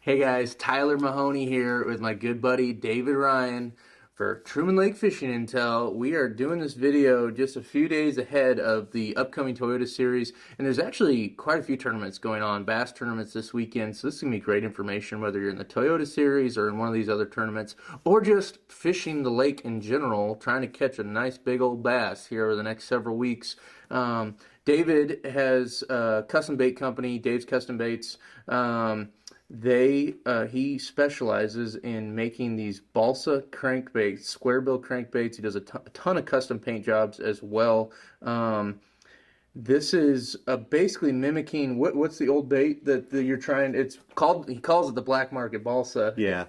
Hey guys, Tyler Mahoney here with my good buddy David Ryan for Truman Lake Fishing Intel. We are doing this video just a few days ahead of the upcoming Toyota Series, and there's actually quite a few tournaments going on, bass tournaments this weekend, so this is going to be great information whether you're in the Toyota Series or in one of these other tournaments, or just fishing the lake in general, trying to catch a nice big old bass here over the next several weeks. David has a custom bait company, Dave's Custom Baits. He specializes in making these balsa crankbaits, square bill crankbaits. He does a ton of custom paint jobs as well. This is basically mimicking what's the old bait that you're trying? It's called, he calls it the black market balsa. Yeah.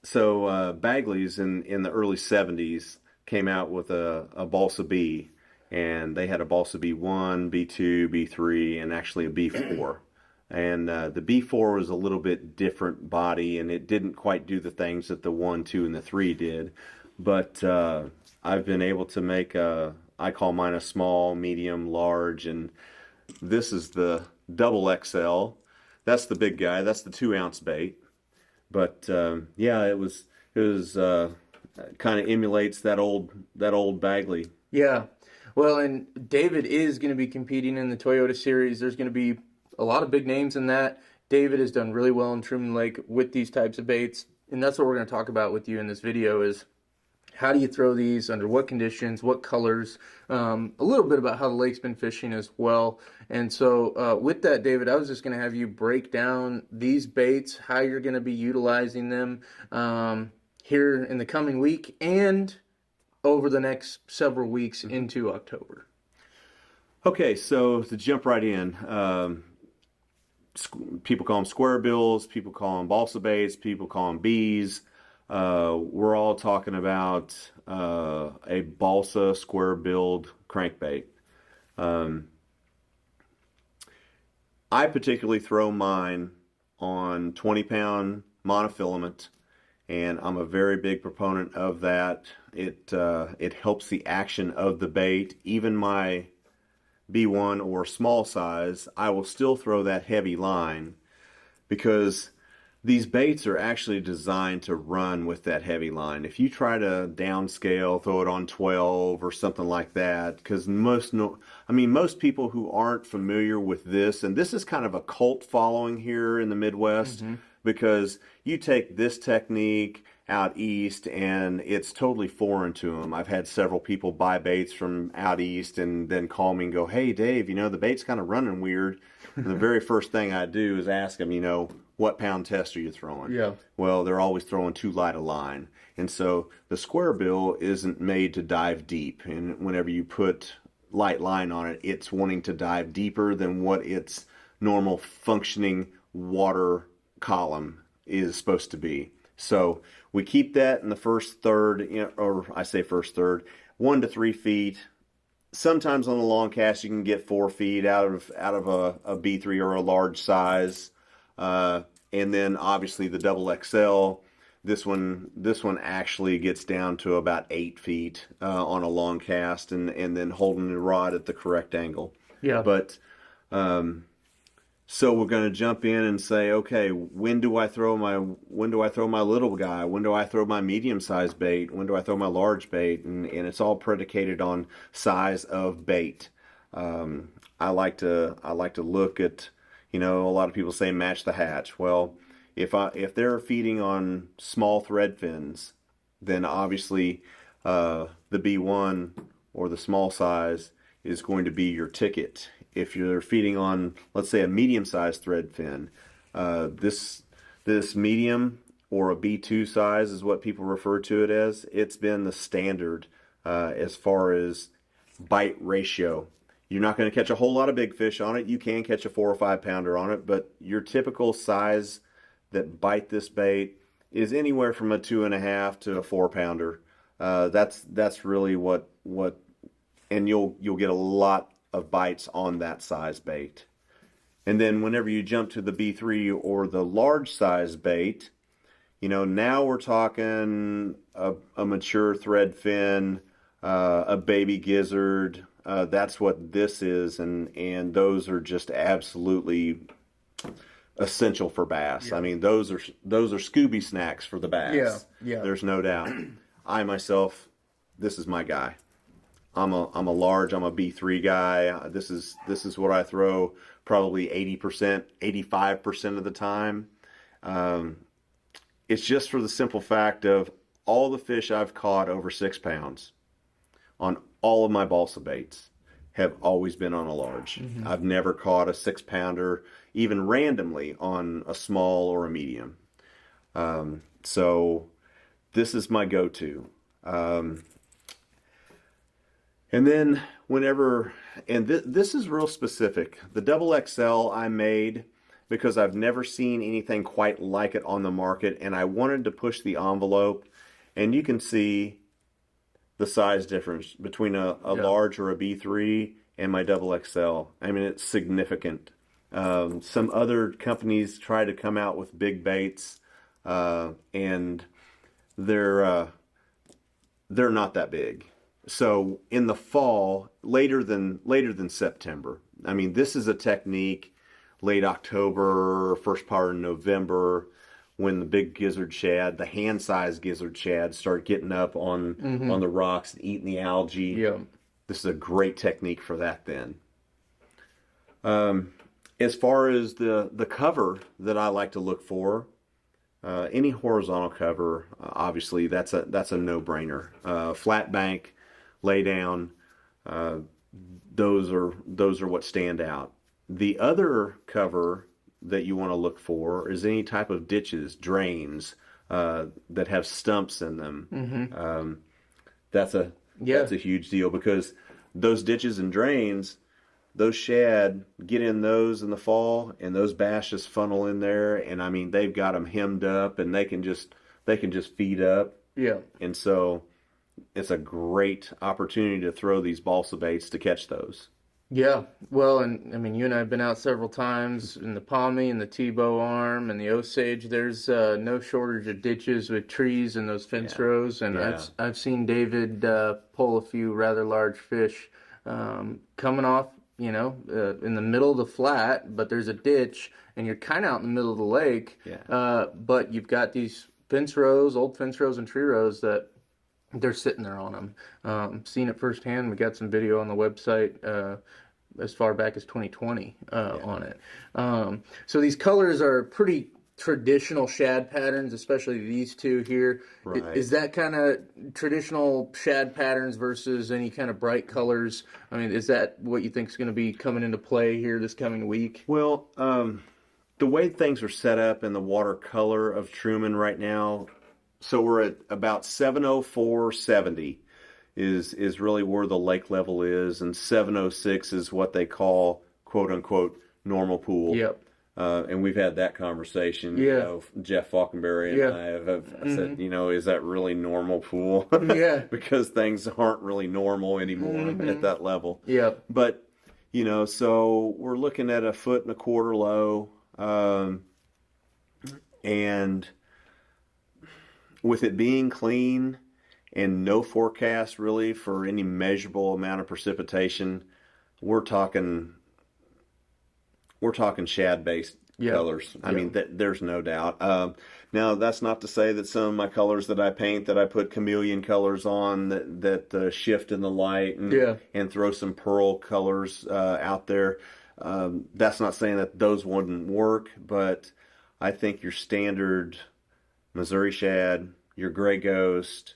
So Bagley's in the early 70s came out with a Balsa B, and they had a Balsa B1, B2, B3, and actually a B4. And the B4 was a little bit different body, and it didn't quite do the things that the 1, 2, and the 3 did. But I've been able to make I call mine a small, medium, large, and this is the double XL. That's the big guy. That's the 2-ounce bait. But yeah, it was kind of emulates that old Bagley. Yeah. Well, and David is going to be competing in the Toyota Series. There's going to be a lot of big names in that. David has done really well in Truman Lake with these types of baits, and that's what we're going to talk about with you in this video is how do you throw these, under what conditions, what colors, a little bit about how the lake's been fishing as well. And so with that, David, I was just going to have you break down these baits, how you're going to be utilizing them here in the coming week and over the next several weeks into October. Okay, so to jump right in, people call them square bills, people call them balsa baits, people call them bees. We're all talking about a balsa square billed crankbait. I particularly throw mine on 20-pound monofilament, and I'm a very big proponent of that. It helps the action of the bait. Even my B1 or small size, I will still throw that heavy line because these baits are actually designed to run with that heavy line. If you try to downscale, throw it on 12 or something like that, because most people who aren't familiar with this, and this is kind of a cult following here in the Midwest, because you take this technique out east and it's totally foreign to them. I've had several people buy baits from out east and then call me and go, "Hey Dave, the bait's kind of running weird." And the very first thing I do is ask them, what pound test are you throwing? Yeah. Well, they're always throwing too light a line. And so the square bill isn't made to dive deep. And whenever you put light line on it, it's wanting to dive deeper than what its normal functioning water column is supposed to be. So we keep that in the first third, or I say first third, 1 to 3 feet. Sometimes on the long cast you can get 4 feet out of a B3 or a large size, and then obviously the double XL. This one actually gets down to about 8 feet on a long cast, and then holding the rod at the correct angle. Yeah. But so we're going to jump in and say, okay, when do I throw my little guy? When do I throw my medium-sized bait? When do I throw my large bait? And it's all predicated on size of bait. I like to look at, a lot of people say match the hatch. Well, if they're feeding on small thread fins, then obviously the B1 or the small size is going to be your ticket. If you're feeding on, let's say, a medium-sized thread fin, this medium or a B2 size is what people refer to it as. It's been the standard as far as bite ratio. You're not going to catch a whole lot of big fish on it. You can catch a 4 or 5 pounder on it, but your typical size that bite this bait is anywhere from a 2.5 to a 4 pounder. That's really what, and you'll get a lot of bites on that size bait. And then whenever you jump to the B3 or the large size bait, now we're talking a mature thread fin, a baby gizzard. That's what this is, and those are just absolutely essential for bass. Yeah. I mean, those are Scooby snacks for the bass. Yeah, yeah. There's no doubt. I myself, this is my guy. I'm a large. I'm a B3 guy. This is what I throw probably 80%, 85% of the time. It's just for the simple fact of all the fish I've caught over 6 pounds on all of my balsa baits have always been on a large. Mm-hmm. I've never caught a 6-pounder even randomly on a small or a medium. So this is my go-to. And then whenever, and this is real specific. The double XL I made because I've never seen anything quite like it on the market, and I wanted to push the envelope. And you can see the size difference between a large or a B3 and my double XL. I mean, it's significant. Some other companies try to come out with big baits, and they're not that big. So in the fall, later than September. I mean, this is a technique late October, first part of November, when the big gizzard shad, the hand-sized gizzard shad, start getting up on the rocks and eating the algae. Yeah. This is a great technique for that then. As far as the cover that I like to look for, any horizontal cover, obviously that's a no-brainer. Flat bank, lay down, those are what stand out. The other cover that you want to look for is any type of ditches, drains that have stumps in them. Mm-hmm. That's a huge deal because those ditches and drains, those shad get in those in the fall, and those bass just funnel in there, and I mean they've got them hemmed up, and they can just feed up. Yeah. And so it's a great opportunity to throw these balsa baits to catch those. Yeah, well, and I mean, you and I have been out several times in the Palmy and the Tebow Arm and the Osage. There's no shortage of ditches with trees and those fence rows, and I've seen David pull a few rather large fish coming off, in the middle of the flat, but there's a ditch, and you're kind of out in the middle of the lake. Yeah. But you've got these fence rows, old fence rows and tree rows that they're sitting there on them. Seen it firsthand. We got some video on the website as far back as 2020 on it. So these colors are pretty traditional shad patterns, especially these two here. Right. Is that kind of traditional shad patterns versus any kind of bright colors? I mean, is that what you think is going to be coming into play here this coming week? Well, the way things are set up in the watercolor of Truman right now, so we're at about 704.70 is really where the lake level is, and 706 is what they call quote unquote normal pool. Yep. And we've had that conversation. Yeah. Jeff Falkenberry and I have said, is that really normal pool? Yeah. Because things aren't really normal anymore at that level. Yep. But so we're looking at 1.25 foot low, and with it being clean and no forecast really for any measurable amount of precipitation, we're talking shad-based colors. I mean, there's no doubt. Now, that's not to say that some of my colors that I paint, that I put chameleon colors on that shift in the light and throw some pearl colors out there. That's not saying that those wouldn't work, but I think your standard Missouri shad, your gray ghost,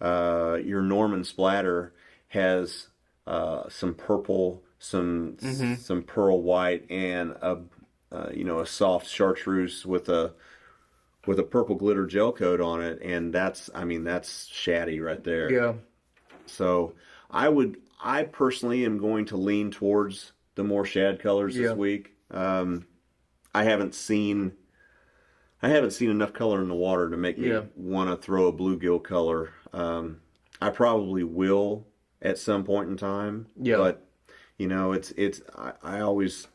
your Norman splatter has some purple, some pearl white, and a soft chartreuse with a purple glitter gel coat on it, and that's shaddy right there. Yeah. So I personally am going to lean towards the more shad colors this week. I haven't seen enough color in the water to make me want to throw a bluegill color. I probably will at some point in time. Yeah. But I always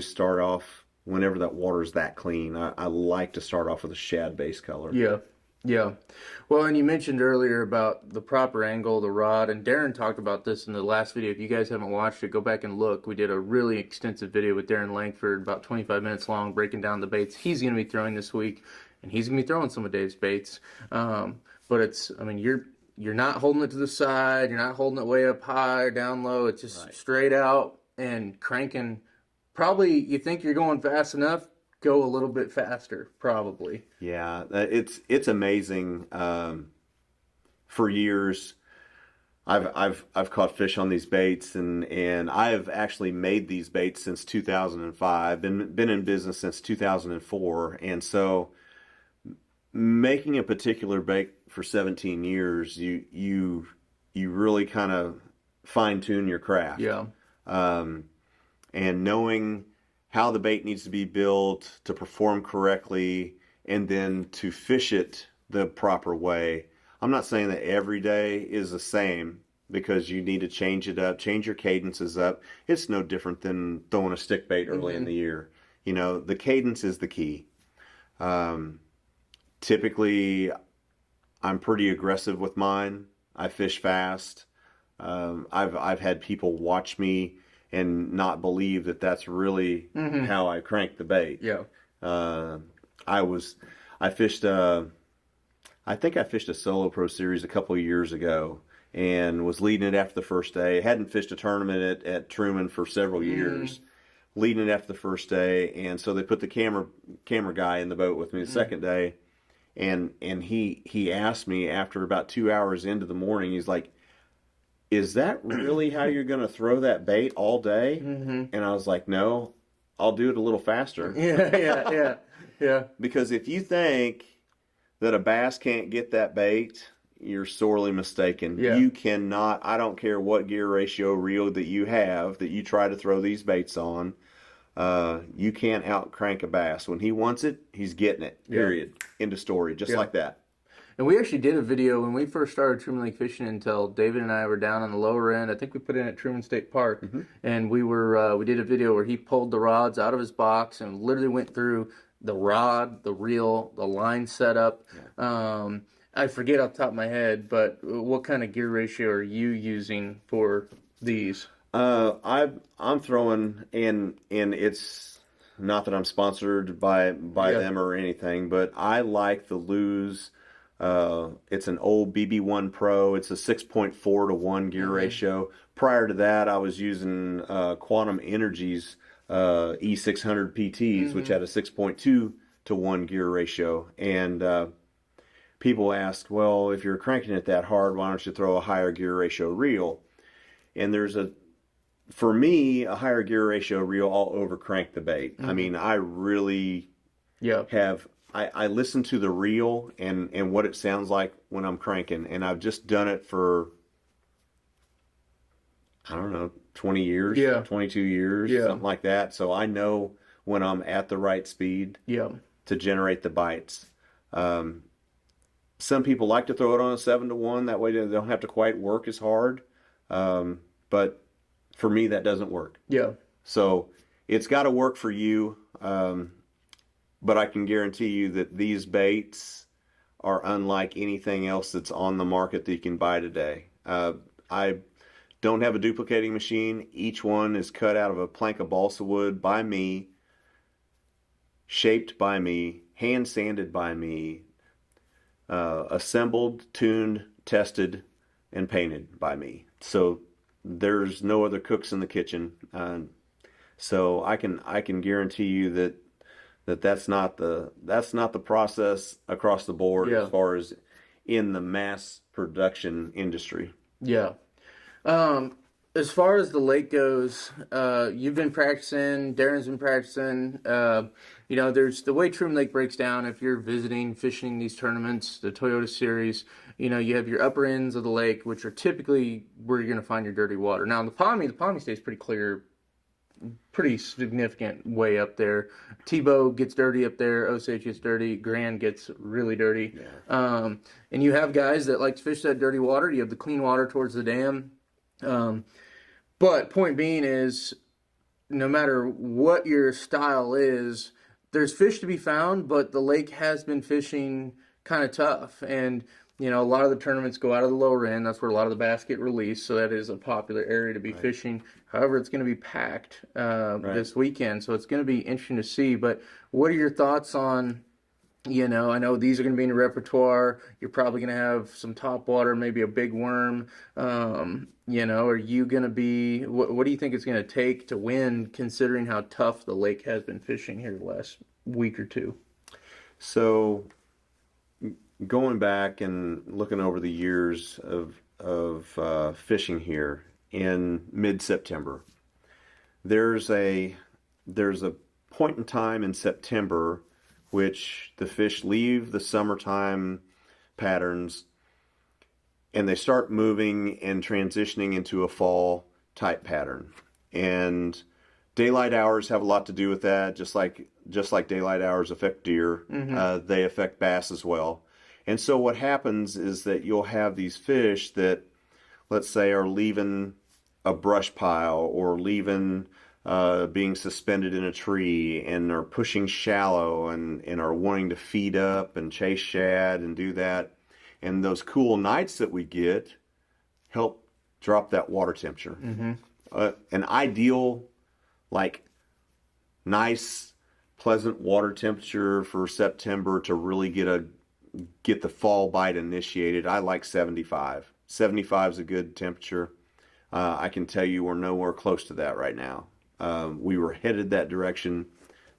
start off whenever that water's that clean. I like to start off with a shad based color. Yeah. Yeah. Well, and you mentioned earlier about the proper angle, the rod, and Darren talked about this in the last video. If you guys haven't watched it, go back and look. We did a really extensive video with Darren Langford, about 25 minutes long, breaking down the baits he's going to be throwing this week, and he's going to be throwing some of Dave's baits. But it's, I mean, you're not holding it to the side, you're not holding it way up high or down low. It's just straight out and cranking. Probably you think you're going fast enough, go a little bit faster, probably. Yeah, it's amazing. For years, I've caught fish on these baits, and I've actually made these baits since 2005. Been in business since 2004, and so making a particular bait for 17 years, you really kind of fine tune your craft. Yeah. And knowing how the bait needs to be built to perform correctly and then to fish it the proper way. I'm not saying that every day is the same because you need to change it up, change your cadences up. It's no different than throwing a stick bait early in the year. You know, the cadence is the key. Typically, I'm pretty aggressive with mine. I fish fast. I've had people watch me and not believe that that's really how I crank the bait. Yeah. I fished I think I fished a solo pro series a couple of years ago and was leading it after the first day. Hadn't fished a tournament at Truman for several years. Leading it after the first day, and so they put the camera guy in the boat with me the second day, and he asked me after about 2 hours into the morning, he's like, "Is that really how you're going to throw that bait all day?" And I was like, "No, I'll do it a little faster." Yeah. Because if you think that a bass can't get that bait, you're sorely mistaken. Yeah. You cannot, I don't care what gear ratio reel that you have that you try to throw these baits on, you can't out crank a bass. When he wants it, he's getting it, period. End of story, just like that. And we actually did a video when we first started Truman Lake fishing until David and I were down on the lower end. I think we put it in at Truman State Park. And we did a video where he pulled the rods out of his box and literally went through the rod, the reel, the line setup. I forget off the top of my head, but what kind of gear ratio are you using for these? I'm throwing, and it's not that I'm sponsored by them or anything, but I like the Lose. It's an old BB1 Pro. It's a 6.4 to 1 gear ratio. Prior to that, I was using Quantum Energy's E600 PTs, which had a 6.2 to 1 gear ratio. And people ask, well, if you're cranking it that hard, why don't you throw a higher gear ratio reel? And for me, a higher gear ratio reel, I'll over crank the bait. I mean, I really I listen to the reel and what it sounds like when I'm cranking, and I've just done it for, I don't know, 20 years, 22 years, something like that. So I know when I'm at the right speed to generate the bites. Some people like to throw it on a 7 to 1. That way they don't have to quite work as hard. But for me, that doesn't work. Yeah. So it's got to work for you. But I can guarantee you that these baits are unlike anything else that's on the market that you can buy today. I don't have a duplicating machine. Each one is cut out of a plank of balsa wood by me, shaped by me, hand sanded by me, assembled, tuned, tested, and painted by me. So there's no other cooks in the kitchen. So I can guarantee you that's not the process across the board as far as in the mass production industry. Yeah. As far as the lake goes, you've been practicing, Darren's been practicing. There's the way Truman Lake breaks down. If you're visiting, fishing these tournaments, the Toyota Series, you have your upper ends of the lake, which are typically where you're going to find your dirty water. Now, the Pommy stays pretty clear, pretty significant way up there. Tebow gets dirty up there. Osage gets dirty. Grand gets really dirty. Yeah. And you have guys that like to fish that dirty water. You have the clean water towards the dam. But point being is, no matter what your style is, there's fish to be found, but the lake has been fishing kind of tough. And, a lot of the tournaments go out of the lower end. That's where a lot of the bass get released. So that is a popular area to be Right. fishing. However, it's going to be packed Right. this weekend. So it's going to be interesting to see. But what are your thoughts on, I know these are going to be in your repertoire. You're probably going to have some top water, maybe a big worm. Are you going to be, what do you think it's going to take to win, considering how tough the lake has been fishing here the last week or two? So going back and looking over the years of fishing here in mid-September, there's a point in time in September which the fish leave the summertime patterns and they start moving and transitioning into a fall type pattern. And daylight hours have a lot to do with that, just like daylight hours affect deer. They affect bass as well. And so what happens is that you'll have these fish that, let's say, are leaving a brush pile or leaving being suspended in a tree and are pushing shallow and are wanting to feed up and chase shad and do that. And those cool nights that we get help drop that water temperature. An ideal, like, nice, pleasant water temperature for September to really get the fall bite initiated, I like 75. 75 is a good temperature. I can tell you we're nowhere close to that right now. We were headed that direction,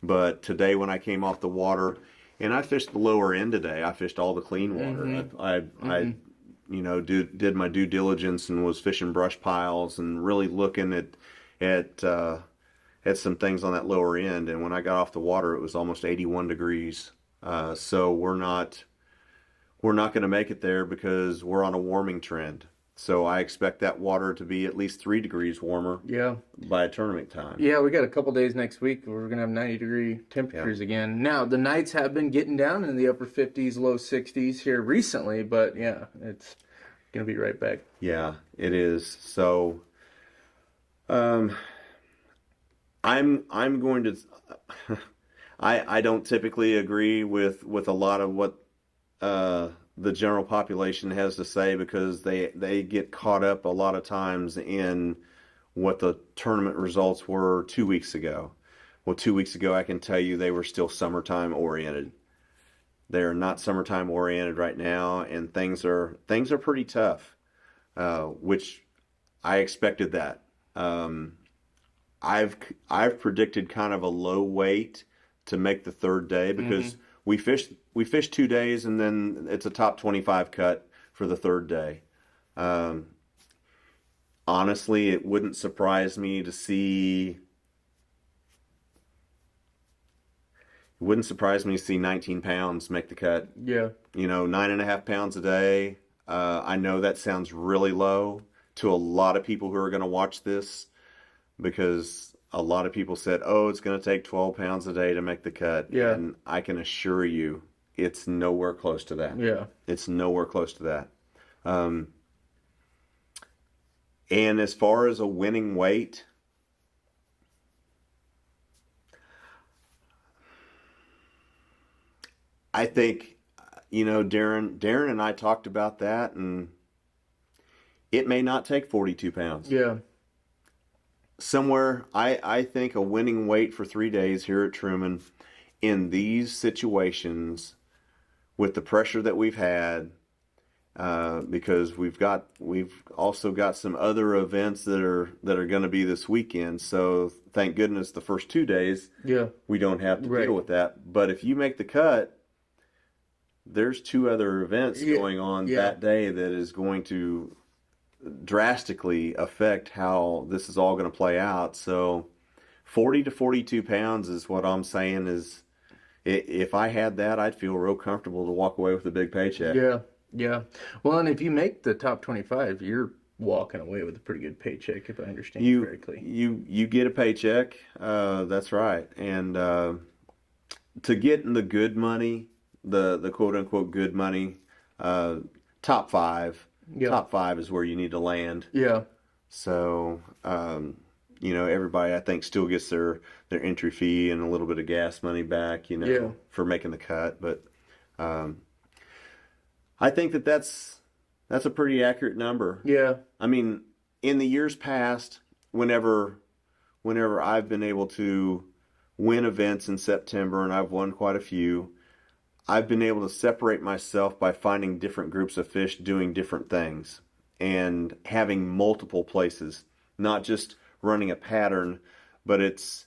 but today when I came off the water, and I fished the lower end today, I fished all the clean water. I did my due diligence and was fishing brush piles and really looking at some things on that lower end. And when I got off the water, it was almost 81 degrees. So we're not going to make it there because we're on a warming trend. So I expect that water to be at least 3 degrees warmer by tournament time. Yeah, we got a couple days next week. We're going to have 90-degree temperatures again. Now, the nights have been getting down in the upper 50s, low 60s here recently, but yeah, it's going to be right back. Yeah, it is. So I'm going to I don't typically agree with a lot of what the general population has to say because they get caught up a lot of times in what the tournament results were 2 weeks ago. Well, 2 weeks ago, I can tell you they were still summertime oriented. They're not summertime oriented right now, and things are pretty tough, which I expected that. I've predicted kind of a low weight to make the third day because we fished 2 days and then it's a top 25 cut for the third day. Honestly, it wouldn't surprise me to see 19 pounds make the cut. Yeah. 9.5 pounds a day. I know that sounds really low to a lot of people who are going to watch this because a lot of people said, oh, it's going to take 12 pounds a day to make the cut. Yeah. And I can assure you it's nowhere close to that. Yeah. It's nowhere close to that. And as far as a winning weight, I think, Darren and I talked about that, and it may not take 42 pounds. Yeah. Somewhere, I think a winning weight for 3 days here at Truman in these situations with the pressure that we've had, because we've also got some other events that are going to be this weekend. So thank goodness the first 2 days, we don't have to deal with that. But if you make the cut, there's 2 other events going on that day that is going to drastically affect how this is all going to play out. So 40 to 42 pounds is what I'm saying is, if I had that, I'd feel real comfortable to walk away with a big paycheck. Yeah. Well, and if you make the top 25, you're walking away with a pretty good paycheck, if I understand correctly. You get a paycheck. That's right. And to get in the good money, the quote unquote good money, top 5. Top 5 is where you need to land. Yeah. So, everybody I think still gets their entry fee and a little bit of gas money back, for making the cut. But I think that's a pretty accurate number. Yeah. I mean, in the years past, whenever I've been able to win events in September, and I've won quite a few, I've been able to separate myself by finding different groups of fish doing different things and having multiple places, not just running a pattern, but it's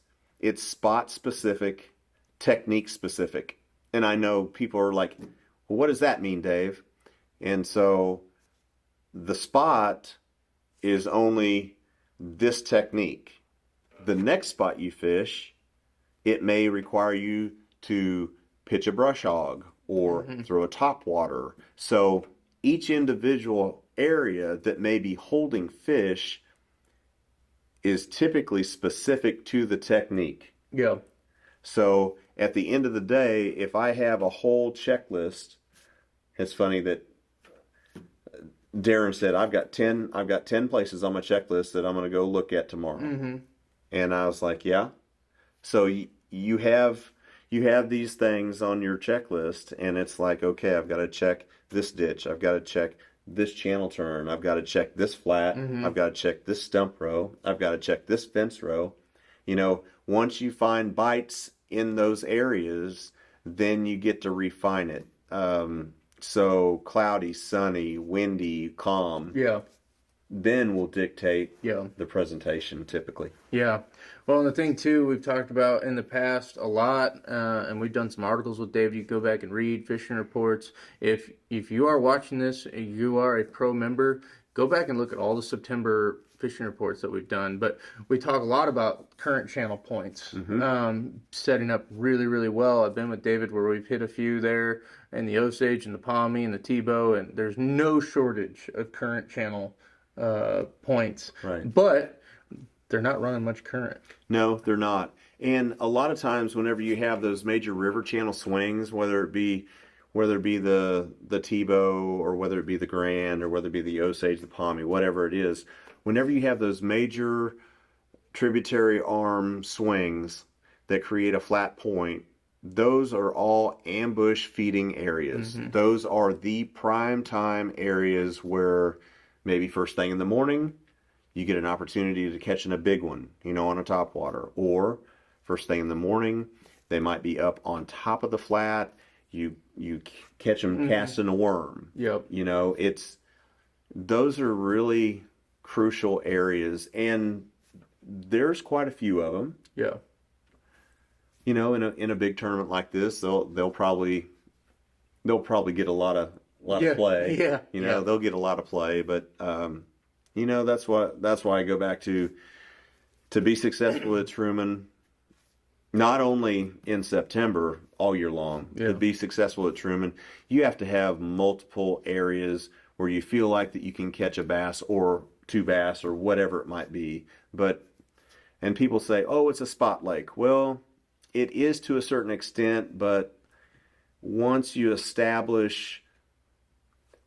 spot specific, technique specific. And I know people are like, well, what does that mean, Dave? And so the spot is only this technique. The next spot you fish, it may require you to pitch a brush hog or throw a top water. So each individual area that may be holding fish is typically specific to the technique. Yeah. So at the end of the day, if I have a whole checklist, it's funny that Darren said, I've got 10 places on my checklist that I'm going to go look at tomorrow. Mm-hmm. And I was like, yeah. So you have these things on your checklist, and it's like, okay, I've got to check this ditch. I've got to check this channel turn. I've got to check this flat. I've got to check this stump row. I've got to check this fence row. You know, once you find bites in those areas, then you get to refine it. So cloudy, sunny, windy, calm, Yeah. then will dictate Yeah. the presentation typically. Yeah. Well, and the thing too, we've talked about in the past a lot, and we've done some articles with Dave. You go back and read fishing reports. If you are watching this, and you are a pro member, go back and look at all the September fishing reports that we've done. But we talk a lot about current channel points, setting up really, really well. I've been with David where we've hit a few there, and the Osage and the Palmy and the Tebow, and there's no shortage of current channel points. Right. But they're not running much current. No, they're not. And a lot of times whenever you have those major river channel swings, whether it be the Tebow or whether it be the Grand or whether it be the Osage, the Palmy, whatever it is, whenever you have those major tributary arm swings that create a flat point, those are all ambush feeding areas. Those are the prime time areas where maybe first thing in the morning, you get an opportunity to catch a big one, on a topwater. Or first thing in the morning, they might be up on top of the flat. You catch them casting a worm. Yep. Those are really crucial areas, and there's quite a few of them. Yeah. In a big tournament like this, they'll probably get a lot of play. Yeah. They'll get a lot of play, but that's why I go back to be successful at Truman, not only in September all year long. To be successful at Truman, you have to have multiple areas where you feel like that you can catch a bass or two bass or whatever it might be. And people say, oh, it's a spot lake. Well, it is to a certain extent, but once you establish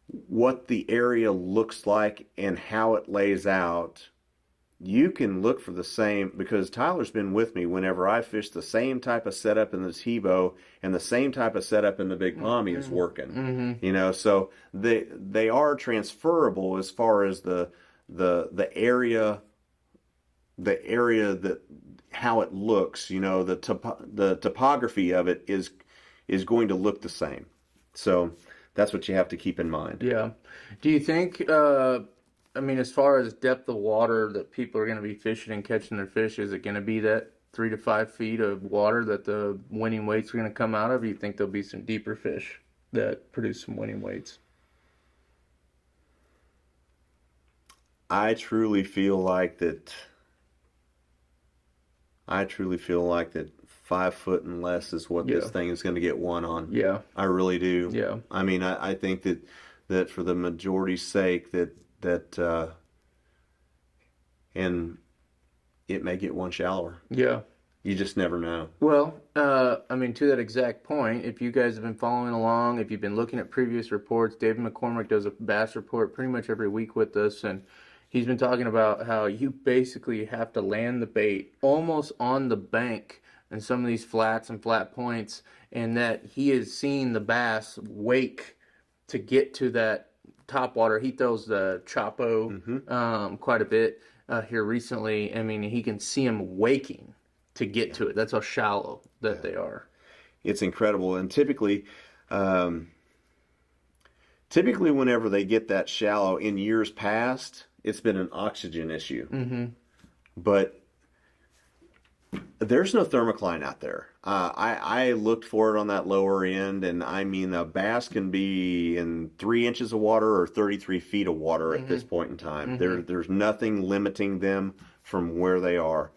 what the area looks like and how it lays out, you can look for the same, because Tyler's been with me whenever I fish the same type of setup in the Tebow and the same type of setup in the Big Palmy is working. So they are transferable as far as the area that how it looks, the topography of it is going to look the same. So that's what you have to keep in mind. Yeah. Do you think, as far as depth of water that people are going to be fishing and catching their fish, is it going to be that 3 to 5 feet of water that the winning weights are going to come out of? Or do you think there'll be some deeper fish that produce some winning weights? I truly feel like that 5 foot and less is what this thing is going to get won on. Yeah. I really do. Yeah. I think that for the majority's sake that and it may get one shallower. Yeah. You just never know. Well, to that exact point, if you guys have been following along, if you've been looking at previous reports, David McCormick does a bass report pretty much every week with us, and he's been talking about how you basically have to land the bait almost on the bank in some of these flats and flat points, and that he has seen the bass wake to get to that top water. He throws the Chapo quite a bit here recently. I mean, he can see him waking to get to it. That's how shallow that they are. It's incredible. And typically whenever they get that shallow in years past, it's been an oxygen issue. But there's no thermocline out there. I looked for it on that lower end, and I mean, a bass can be in 3 inches of water or 33 feet of water at this point in time. There's nothing limiting them from where they are.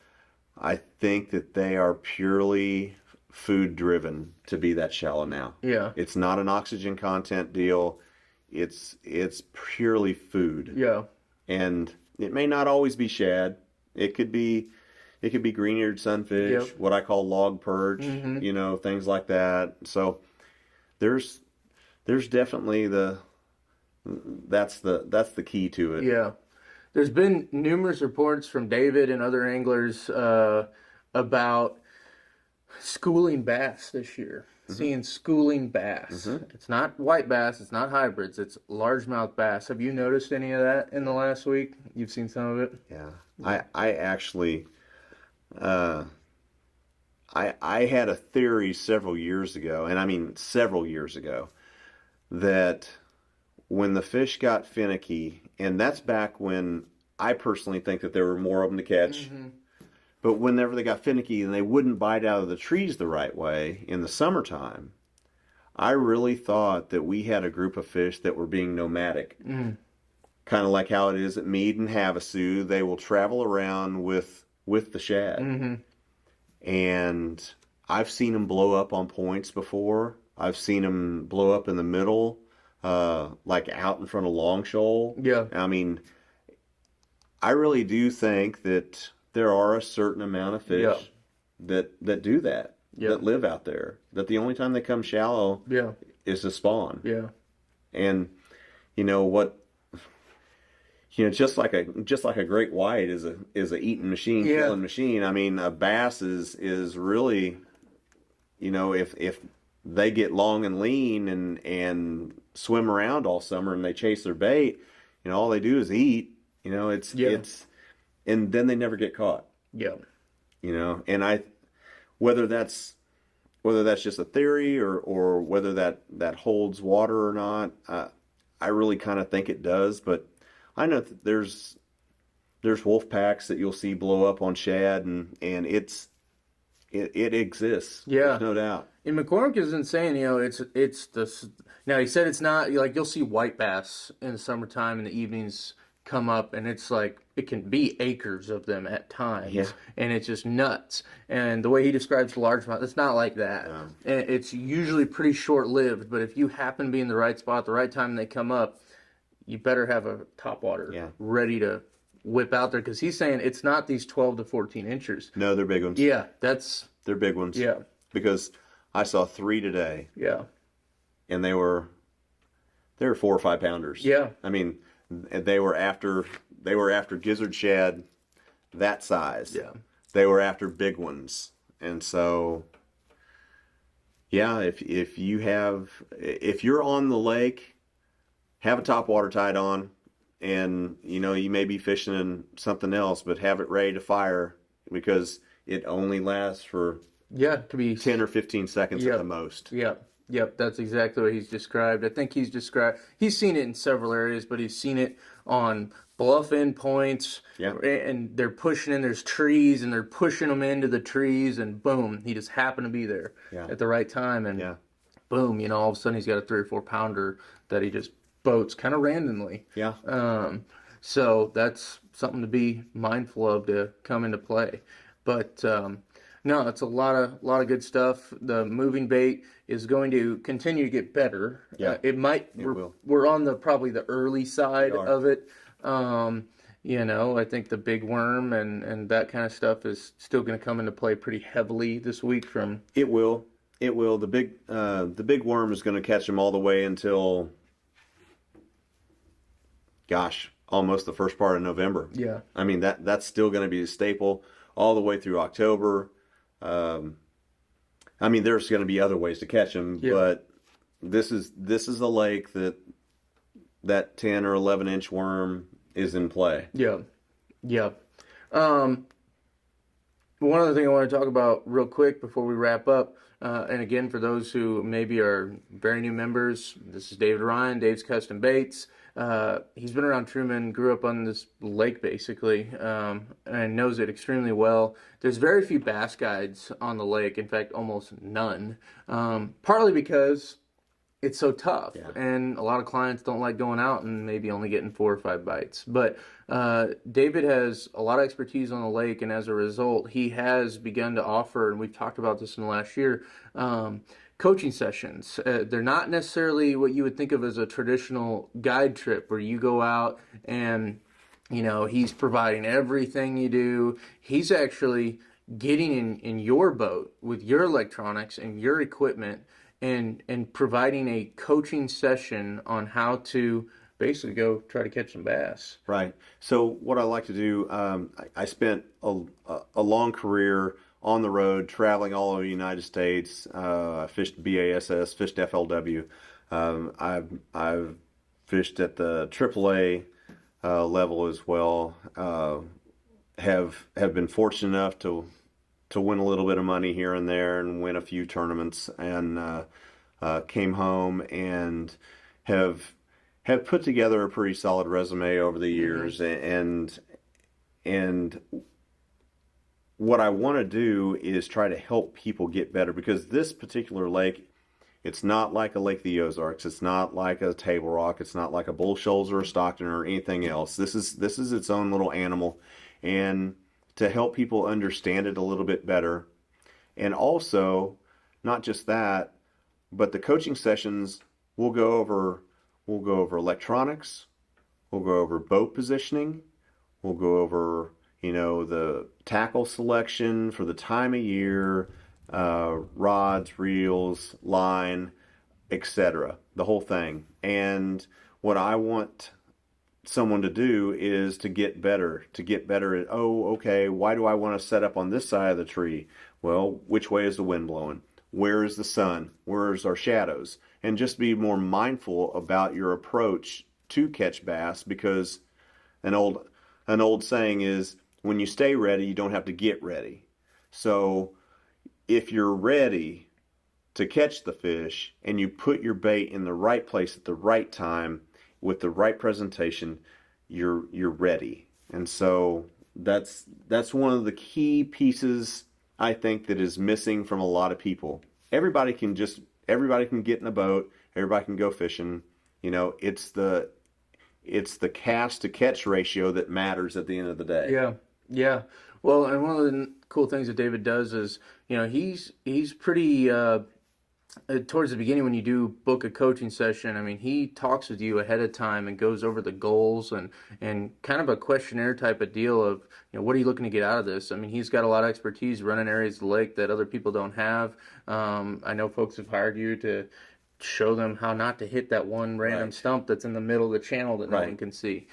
I think that they are purely food driven to be that shallow now. Yeah. It's not an oxygen content deal. It's purely food. Yeah. And it may not always be shad. It could be green-eared sunfish, what I call log perch, things like that. So there's definitely that's the key to it. Yeah. There's been numerous reports from David and other anglers about schooling bass this year. Seeing schooling bass. It's not white bass, it's not hybrids, it's largemouth bass. Have you noticed any of that in the last week? You've seen some of it? Yeah. I actually I had a theory several years ago, and I mean several years ago, that when the fish got finicky, and that's back when I personally think that there were more of them to catch, but whenever they got finicky and they wouldn't bite out of the trees the right way in the summertime, I really thought that we had a group of fish that were being nomadic. Kind of like how it is at Mead and Havasu. They will travel around with the shad. And I've seen them blow up on points before. I've seen them blow up in the middle, like out in front of Long Shoal. Yeah. I mean, I really do think that there are a certain amount of fish that do that, that live out there. That the only time they come shallow is to spawn. Yeah. And you know what? Just like a great white is a eating machine, killing machine. I mean, a bass is really, if they get long and lean and swim around all summer and they chase their bait, all they do is eat. It's and then they never get caught. Yeah. And whether that's just a theory or whether that holds water or not, I really kind of think it does. But I know that there's wolf packs that you'll see blow up on shad, and it exists. Yeah. There's no doubt. And McCormick isn't saying, it's the. Now, he said it's not, like, you'll see white bass in the summertime in the evenings come up, and it's like, it can be acres of them at times. Yeah. And it's just nuts. And the way he describes largemouth, it's not like that. No. And it's usually pretty short-lived, but if you happen to be in the right spot at the right time and they come up, you better have a topwater ready to whip out there, because he's saying it's not these 12 to 14 inchers. No, they're big ones. Yeah, they're big ones. Yeah. Because I saw 3 today. Yeah. And they were 4 or 5 pounders. Yeah. I mean, they were after gizzard shad that size. Yeah. They were after big ones. And so if you're on the lake, have a topwater tied on, and you may be fishing in something else, but have it ready to fire, because it only lasts for it could be 10 or 15 seconds at the most. Yep, that's exactly what he's described. I think he's seen it in several areas, but he's seen it on bluff end points, and they're pushing in, there's trees, and they're pushing them into the trees, and boom, he just happened to be there at the right time, and boom, all of a sudden he's got a 3 or 4 pounder that he just boats kind of randomly. So that's something to be mindful of to come into play. But no, it's a lot of good stuff. The moving bait is going to continue to get better. It will. We're on probably the early side of it. I think the big worm and that kind of stuff is still going to come into play pretty heavily this week. It will. The big worm is going to catch them all the way until, almost the first part of November. Yeah. I mean, that's still going to be a staple all the way through October. I mean, there's going to be other ways to catch them, but this is a lake that 10 or 11-inch worm is in play. Yeah. Yeah. Um, One other thing I want to talk about real quick before we wrap up, and again, for those who maybe are very new members, this is David Ryan, Dave's Custom Baits. He's been around Truman, grew up on this lake basically, and knows it extremely well. There's very few bass guides on the lake, in fact, almost none, partly because it's so tough, Yeah. and a lot of clients don't like going out and maybe only getting 4 or 5 bites. But David has a lot of expertise on the lake, and as a result, he has begun to offer, and we've talked about this in the last year, coaching sessions. They're not necessarily what you would think of as a traditional guide trip where you go out and he's providing everything you do. He's actually getting in your boat with your electronics and your equipment and providing a coaching session on how to basically go try to catch some bass. Right. So what I like to do, I spent a long career on the road, traveling all over the United States. I fished BASS, fished FLW. I've fished at the AAA level as well. Have been fortunate enough to win a little bit of money here and there and win a few tournaments, and came home and have put together a pretty solid resume over the years. And what I want to do is try to help people get better, because this particular lake, it's not like a Lake of the Ozarks. It's not like a Table Rock. It's not like a Bull Shoals or a Stockton or anything else. This is its own little animal, and to help people understand it a little bit better. And also, not just that, but the coaching sessions will go over electronics, we'll go over boat positioning, we'll go over the tackle selection for the time of year, rods, reels, line, etc. The whole thing. And what I want someone to do is to get better at, okay, why do I want to set up on this side of the tree? Well, which way is the wind blowing? Where is the sun? Where's our shadows? And just be more mindful about your approach to catch bass, because an old saying is, when you stay ready, you don't have to get ready. So if you're ready to catch the fish and you put your bait in the right place at the right time with the right presentation, you're ready. And so that's one of the key pieces I think that is missing from a lot of people. Everybody can get in a boat, everybody can go fishing. It's the cast to catch ratio that matters at the end of the day. Yeah, yeah. Well, and one of the cool things that David does is, he's pretty towards the beginning when you do book a coaching session. I mean, he talks with you ahead of time and goes over the goals and kind of a questionnaire type of deal of, what are you looking to get out of this? I mean, he's got a lot of expertise running areas of the lake that other people don't have. I know folks have hired you to show them how not to hit that one random stump that's in the middle of the channel that no one can see.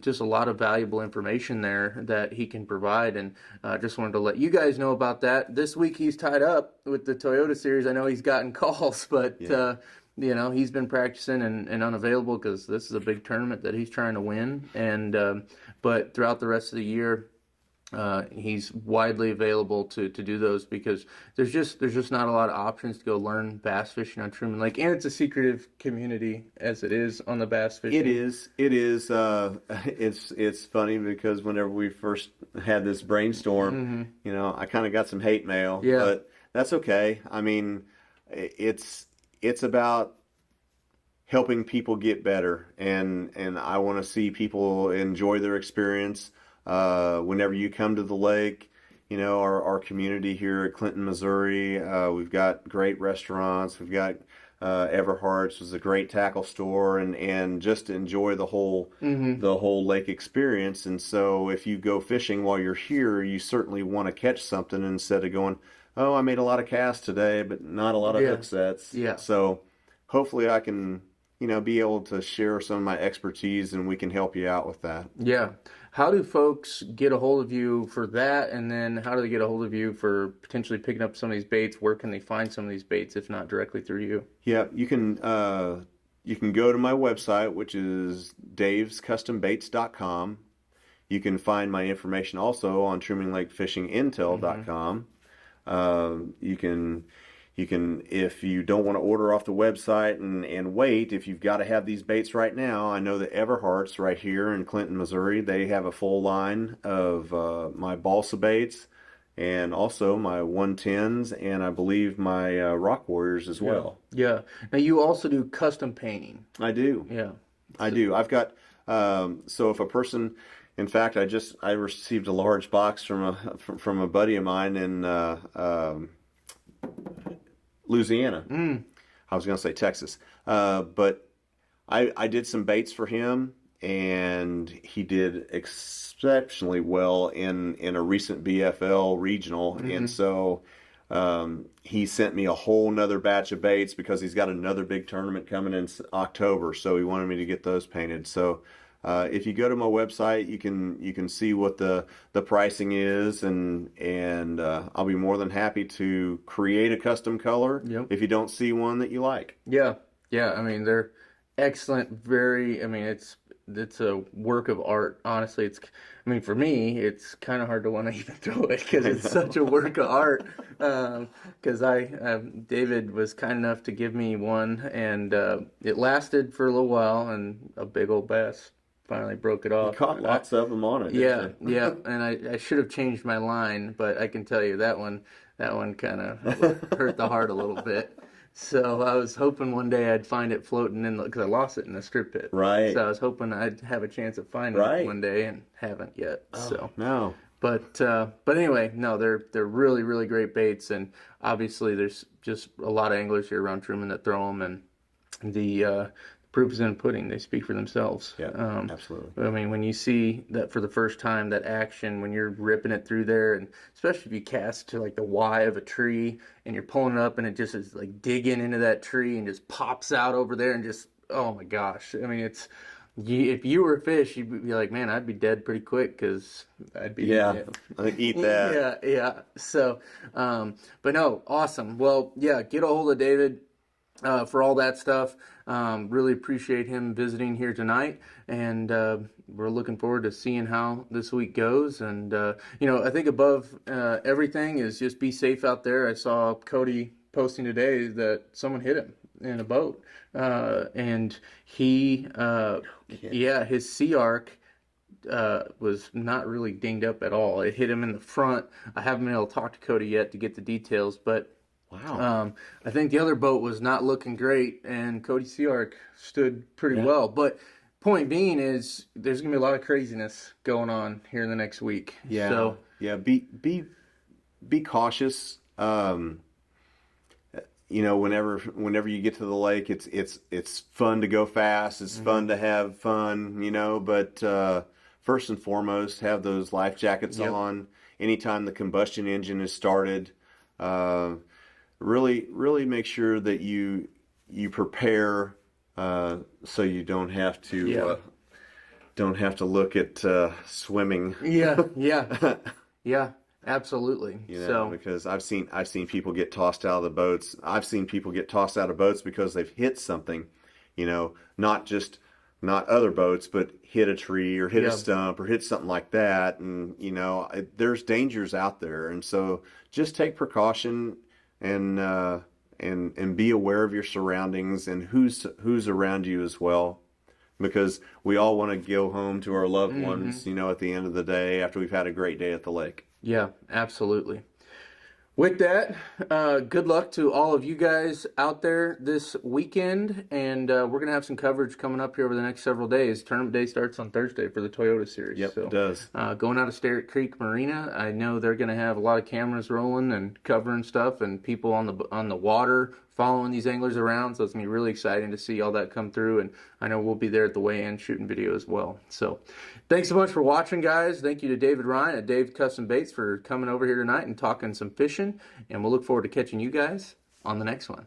Just a lot of valuable information there that he can provide, and just wanted to let you guys know about that. This week he's tied up with the Toyota Series. I know he's gotten calls, but he's been practicing and unavailable because this is a big tournament that he's trying to win. And but throughout the rest of the year, he's widely available to do those, because there's just not a lot of options to go learn bass fishing on Truman Lake, and it's a secretive community as it is on the bass fishing. It is. It's funny because whenever we first had this brainstorm, I kind of got some hate mail, but that's okay. I mean, it's about helping people get better, and I want to see people enjoy their experience. Whenever you come to the lake, our community here at Clinton, Missouri, we've got great restaurants. We've got Everhart's, which is a great tackle store, and just enjoy the whole lake experience. And so if you go fishing while you're here, you certainly want to catch something instead of going, oh, I made a lot of casts today, but not a lot of hook sets. Yeah. So hopefully I can be able to share some of my expertise, and we can help you out with that. Yeah. How do folks get a hold of you for that? And then how do they get a hold of you for potentially picking up some of these baits? Where can they find some of these baits if not directly through you? Yeah, you can go to my website, which is davescustombaits.com. You can find my information also on trumanlakefishingintel.com. You can, if you don't want to order off the website and wait, if you've got to have these baits right now, I know that Everhart's right here in Clinton, Missouri, they have a full line of my Balsa baits and also my 110s and I believe my Rock Warriors as well. Yeah. Now you also do custom painting. I do. Yeah. I do. I've got, so if a person, in fact, I received a large box from a buddy of mine in Louisiana. I was going to say Texas. But I did some baits for him, and he did exceptionally well in a recent BFL regional. And so he sent me a whole nother batch of baits because he's got another big tournament coming in October. So he wanted me to get those painted. So if you go to my website, you can see what the pricing is, and I'll be more than happy to create a custom color if you don't see one that you like. Yeah. I mean, they're excellent. Very. I mean, it's a work of art. Honestly, I mean, for me, it's kind of hard to want to even throw it because it's such a work of art. Because David was kind enough to give me one, and it lasted for a little while, and a big old bass finally broke it off. You caught lots of them on it. Yeah, and I should have changed my line, but I can tell you that one kind of hurt the heart a little bit. So I was hoping one day I'd find it floating in because I lost it in the strip pit. Right. So I was hoping I'd have a chance of finding it one day, and haven't yet. So no. But anyway, no, they're really, really great baits, and obviously there's just a lot of anglers here around Truman that throw them, and the proof is in the pudding. They speak for themselves. Yeah, absolutely. I mean, when you see that for the first time, that action, when you're ripping it through there, and especially if you cast to like the Y of a tree and you're pulling it up and it just is like digging into that tree and just pops out over there and just, oh my gosh. I mean, if you were a fish, you'd be like, man, I'd be dead pretty quick because I'd be I eat that. Yeah. So, but no, awesome. Well, yeah, get a hold of David. For all that stuff. Really appreciate him visiting here tonight, and we're looking forward to seeing how this week goes. And I think above everything is just be safe out there. I saw Cody posting today that someone hit him in a boat, and he his sea arc was not really dinged up at all. It hit him in the front. I haven't been able to talk to Cody yet to get the details, but wow. I think the other boat was not looking great, and Cody Seark stood pretty well. But point being is there's going to be a lot of craziness going on here in the next week. Yeah. So, yeah. Be cautious. Whenever you get to the lake, it's fun to go fast. It's fun to have fun, but first and foremost, have those life jackets on. Anytime the combustion engine is started, really make sure that you prepare so you don't have to look at swimming. Yeah, absolutely. Because I've seen people get tossed out of the boats. I've seen people get tossed out of boats because they've hit something, not other boats, but hit a tree or hit a stump or hit something like that. And there's dangers out there, and so just take precaution and be aware of your surroundings and who's around you as well, because we all want to go home to our loved ones, at the end of the day after we've had a great day at the lake. Yeah, absolutely. With that, good luck to all of you guys out there this weekend, and we're going to have some coverage coming up here over the next several days. Tournament day starts on Thursday for the Toyota Series. Yep, it does. Going out of Sterrett Creek Marina, I know they're going to have a lot of cameras rolling and covering stuff, and people on the water following these anglers around, so it's going to be really exciting to see all that come through, and I know we'll be there at the weigh-in shooting video as well. So thanks so much for watching, guys. Thank you to David Ryan at Dave Custom Baits for coming over here tonight and talking some fishing, and we'll look forward to catching you guys on the next one.